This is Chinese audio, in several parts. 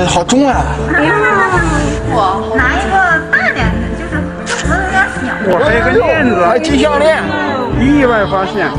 好重啊！拿一个大点的，就是盒子有点小。我还有个链子，还金项链，意外发现。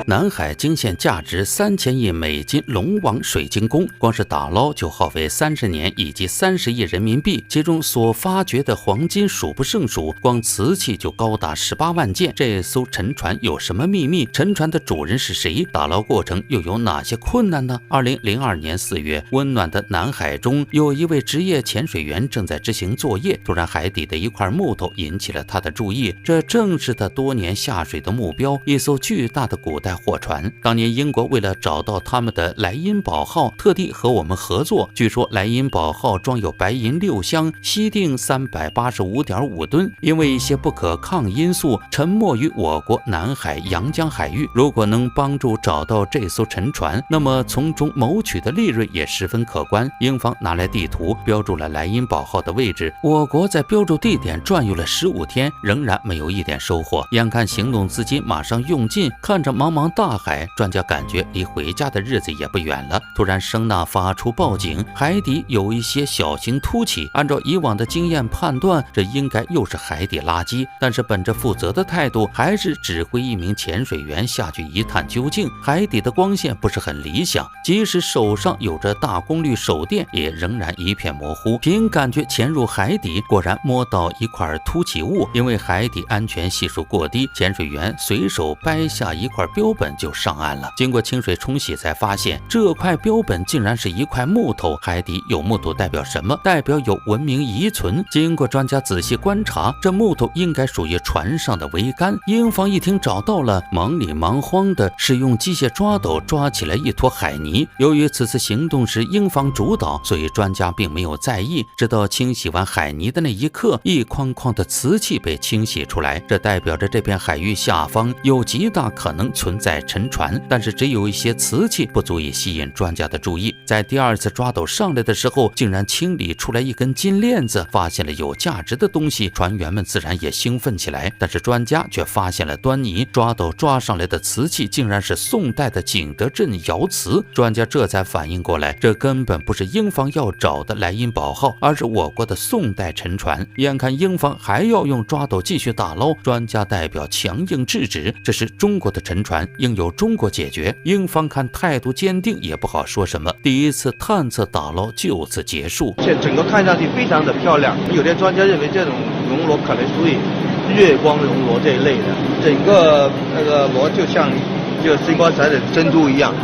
南海惊现价值3000亿美金龙王水晶宫，光是打捞就耗费30年以及30亿人民币，其中所发掘的黄金数不胜数，光瓷器就高达18万件。这艘沉船有什么秘密？沉船的主人是谁？打捞过程又有哪些困难呢？2002年4月，温暖的南海中，有一位职业潜水员正在执行作业，突然海底的一块木头引起了他的注意，这正是他多年下水的目标，一艘巨大的古代货船。当年英国为了找到他们的莱茵堡号，特地和我们合作。据说莱茵堡号装有白银6箱，西定385.5吨，因为一些不可抗因素，沉没于我国南海阳江海域。如果能帮助找到这艘沉船，那么从中谋取的利润也十分可观。英方拿来地图，标注了莱茵堡号的位置。我国在标注地点转悠了15天，仍然没有一点收获。眼看行动资金马上用尽，看着茫茫大海，专家感觉离回家的日子也不远了。突然声呐发出报警，海底有一些小型凸起，按照以往的经验判断，这应该又是海底垃圾，但是本着负责的态度，还是指挥一名潜水员下去一探究竟。海底的光线不是很理想，即使手上有着大功率手电，也仍然一片模糊。凭感觉潜入海底，果然摸到一块凸起物，因为海底安全系数过低，潜水员随手掰下一块标本就上岸了。经过清水冲洗，才发现这块标本竟然是一块木头。海底有木头代表什么？代表有文明遗存。经过专家仔细观察，这木头应该属于船上的桅杆。英方一听找到了，忙里忙慌的使用机械抓斗抓起了一坨海泥。由于此次行动是英方主导，所以专家并没有在意。直到清洗完海泥的那一刻，一筐筐的瓷器被清洗出来，这代表着这片海域下方有极大可能存在沉船，但是只有一些瓷器不足以吸引专家的注意。在第二次抓斗上来的时候，竟然清理出来一根金链子，发现了有价值的东西，船员们自然也兴奋起来。但是专家却发现了端倪，抓斗抓上来的瓷器竟然是宋代的景德镇窑瓷。专家这才反应过来，这根本不是英方要找的莱茵堡号，而是我国的宋代沉船。眼看英方还要用抓斗继续打捞，专家代表强硬制止，这是中国的沉船，应由中国解决。英方看态度坚定，也不好说什么。第一次探测打捞就此结束。整个看上去非常的漂亮，有些专家认为这种熔螺可能属于月光熔螺这一类的，整个那个螺就像星光闪闪的珍珠一样，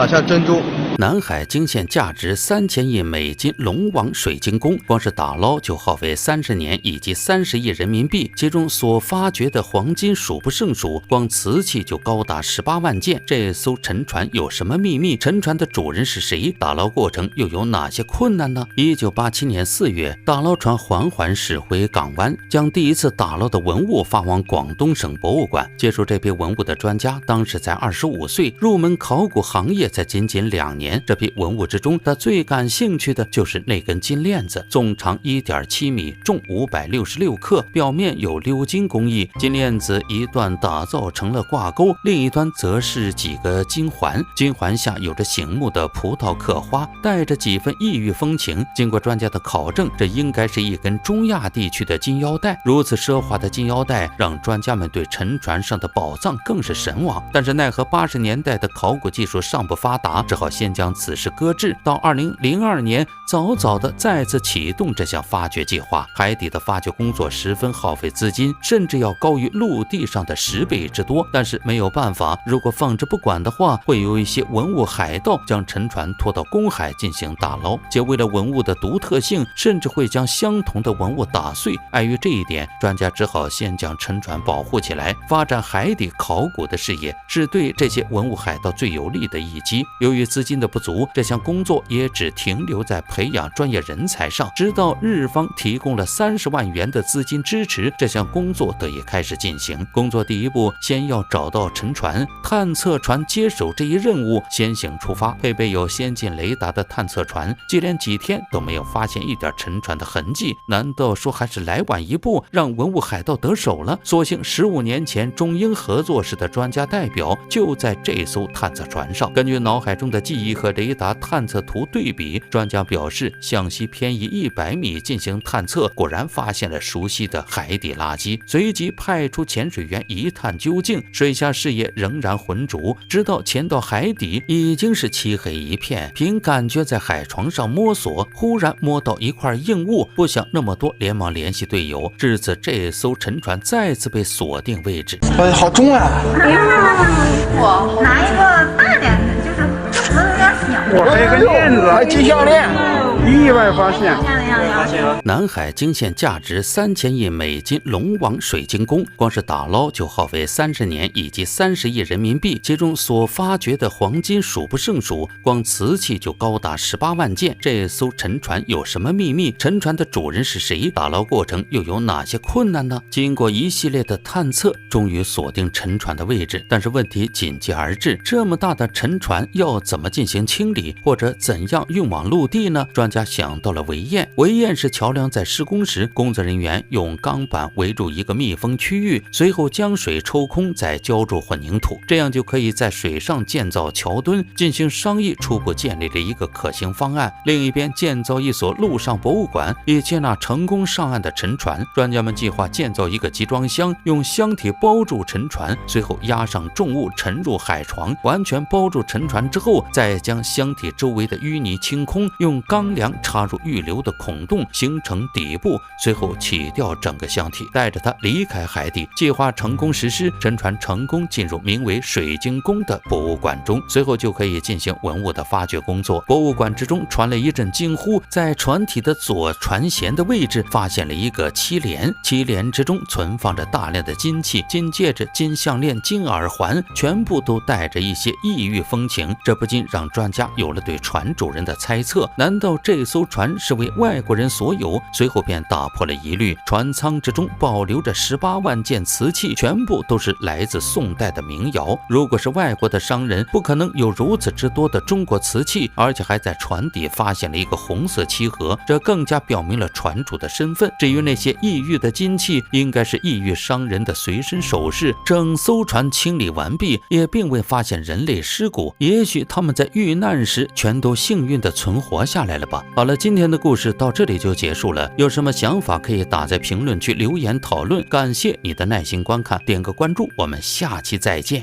像珍珠。南海惊现价值3000亿美金龙王水晶宫，光是打捞就耗费30年以及30亿人民币，其中所发掘的黄金数不胜数，光瓷器就高达18万件。这艘沉船有什么秘密？沉船的主人是谁？打捞过程又有哪些困难呢？1987年4月，打捞船缓缓驶回港湾，将第一次打捞的文物发往广东省博物馆。接触这批文物的专家当时才25岁，入门考古行业才仅2年。这批文物之中，他最感兴趣的就是那根金链子，总长1.7米，重566克，表面有鎏金工艺。金链子一端打造成了挂钩，另一端则是几个金环，金环下有着醒目的葡萄刻花，带着几分异域风情。经过专家的考证，这应该是一根中亚地区的金腰带。如此奢华的金腰带，让专家们对沉船上的宝藏更是神往。但是奈何80年代的考古技术尚不发达，只好先将此事搁置，到2002年早早的再次启动这项发掘计划。海底的发掘工作十分耗费资金，甚至要高于陆地上的10倍之多。但是没有办法，如果放置不管的话，会有一些文物海盗将沉船拖到公海进行打捞，且为了文物的独特性，甚至会将相同的文物打碎。碍于这一点，专家只好先将沉船保护起来，发展海底考古的事业，是对这些文物海盗最有利的一击。由于资金的不足，这项工作也只停留在培养专业人才上。直到日方提供了30万元的资金支持，这项工作得以开始进行。工作第一步，先要找到沉船，探测船接手这一任务，先行出发。配备有先进雷达的探测船，接连几天都没有发现一点沉船的痕迹。难道说还是来晚一步，让文物海盗得手了？所幸15年前中英合作时的专家代表就在这艘探测船上。根据脑海中的记忆和雷达探测图对比，专家表示，向西偏移100米进行探测，果然发现了熟悉的海底垃圾。随即派出潜水员一探究竟，水下视野仍然浑浊，直到潜到海底已经是漆黑一片。凭感觉在海床上摸索，忽然摸到一块硬物，不想那么多，连忙联系队友。至此，这艘沉船再次被锁定位置。哎，好重啊！拿一个大点的，就是有点小。哇，还有个链子，还金项链，意外发现。南海惊现价值3000亿美金龙王水晶宫，光是打捞就耗费30年以及30亿人民币，其中所发掘的黄金数不胜数，光瓷器就高达18万件。这艘沉船有什么秘密？沉船的主人是谁？打捞过程又有哪些困难呢？经过一系列的探测，终于锁定沉船的位置，但是问题紧接而至，这么大的沉船要怎么进行清理，或者怎样运往陆地呢？专家想到了围堰。围堰是桥梁在施工时，工作人员用钢板围住一个密封区域，随后将水抽空，再浇筑混凝土，这样就可以在水上建造桥墩。进行商议，初步建立了一个可行方案。另一边，建造一所陆上博物馆，以接纳成功上岸的沉船。专家们计划建造一个集装箱，用箱体包住沉船，随后压上重物沉入海床，完全包住沉船之后，再将箱体周围的淤泥清空，用钢梁插入预留的孔洞，形成底部，随后起掉整个箱体，带着它离开海底。计划成功实施，沉船成功进入名为水晶宫的博物馆中，随后就可以进行文物的发掘工作。博物馆之中传来一阵惊呼，在船体的左船舷的位置发现了一个漆帘，漆帘之中存放着大量的金器、金戒指、金项链、金耳环，全部都带着一些异域风情。这不禁让专家有了对船主人的猜测，难道这艘船是为外国人所有？随后便打破了疑虑，船舱之中保留着18万件瓷器，全部都是来自宋代的民窑。如果是外国的商人，不可能有如此之多的中国瓷器，而且还在船底发现了一个红色漆盒，这更加表明了船主的身份。至于那些异域的金器，应该是异域商人的随身首饰。整艘船清理完毕，也并未发现人类尸骨，也许他们在遇难时全都幸运地存活下来了吧。好了，今天的故事到这里就结束了，有什么想法可以打在评论区留言讨论。感谢你的耐心观看，点个关注，我们下期再见。